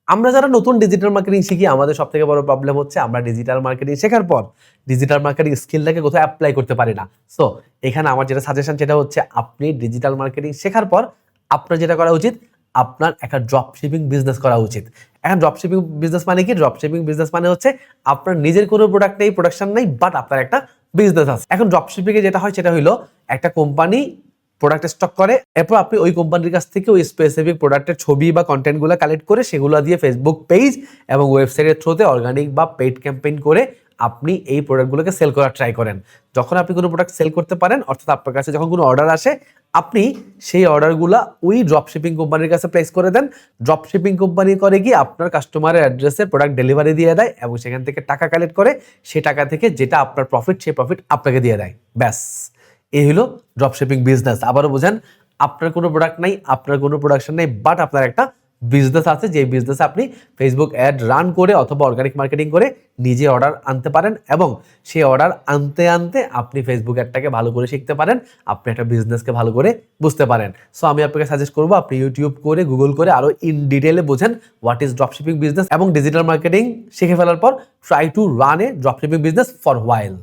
আমরা যারা নতুন ডিজিটাল মার্কেটিং শিখি আমাদের সবথেকে বড় প্রবলেম হচ্ছে আমরা ডিজিটাল মার্কেটিং শেখার পর ডিজিটাল মার্কেটিং স্কিলটাকে কোথাও অ্যাপ্লাই করতে পারি না। সো এখানে আমার যেটা সাজেশন সেটা হচ্ছে আপনি ডিজিটাল মার্কেটিং শেখার পর আপনার যেটা করা উচিত, আপনার একটা ড্রপ শিপিং বিজনেস করা উচিত। এখন ড্রপ শিপিং বিজনেস মানে কি? ড্রপ শিপিং বিজনেস মানে হচ্ছে আপনার নিজের কোনো প্রোডাক্ট নেই, প্রোডাকশন নেই, বাট আপনার একটা বিজনেস আছে। এখন ড্রপ শিপিং এ যেটা হয় সেটা হইলো একটা কোম্পানি প্রোডাক্ট স্টক করে, এরপর আপনি ওই কোম্পানির কাছ থেকে ওই স্পেসিফিক প্রোডাক্টের ছবি বা কন্টেন্টগুলো কালেক্ট করে সেগুলো দিয়ে ফেসবুক পেজ এবং ওয়েবসাইটের থ্রুতে অর্গানিক বা পেইড ক্যাম্পেইন করে আপনি এই প্রোডাক্টগুলোকে সেল করার ট্রাই করেন। যখন আপনি কোনো প্রোডাক্ট সেল করতে পারেন, অর্থাৎ আপনার কাছে যখন কোনো অর্ডার আসে, আপনি সেই অর্ডারগুলো ওই ড্রপ শিপিং কোম্পানির কাছে প্লেস করে দেন। ড্রপ শিপিং কোম্পানি করে কি আপনার কাস্টমারের অ্যাড্রেসে প্রোডাক্ট ডেলিভারি দিয়ে দেয় এবং সেখান থেকে টাকা কালেক্ট করে সেই টাকা থেকে যেটা আপনার প্রফিট, সেই প্রফিট আপনাকে দিয়ে দেয়। ব্যাস, এই হলো ড্রপশিপিং বিজনেস। আবারও বোঝেন, আপনার কোনো প্রোডাক্ট নাই, আপনার কোনো প্রোডাকশন নেই, বাট আপনার একটা বিজনেস আছে, যে বিজনেসে আপনি ফেসবুক অ্যাড রান করে অথবা অর্গানিক মার্কেটিং করে নিজে অর্ডার আনতে পারেন এবং সেই অর্ডার আনতে আনতে আপনি ফেসবুক অ্যাডটাকে ভালো করে শিখতে পারেন, আপনি একটা বিজনেসকে ভালো করে বুঝতে পারেন। সো আমি আপনাকে সাজেস্ট করবো আপনি ইউটিউব করে, গুগল করে আরো ইন ডিটেলে বোঝেন হোয়াট ইজ ড্রপশিপিং বিজনেস এবং ডিজিটাল মার্কেটিং শিখে ফেলার পর try to run A dropshipping business for while.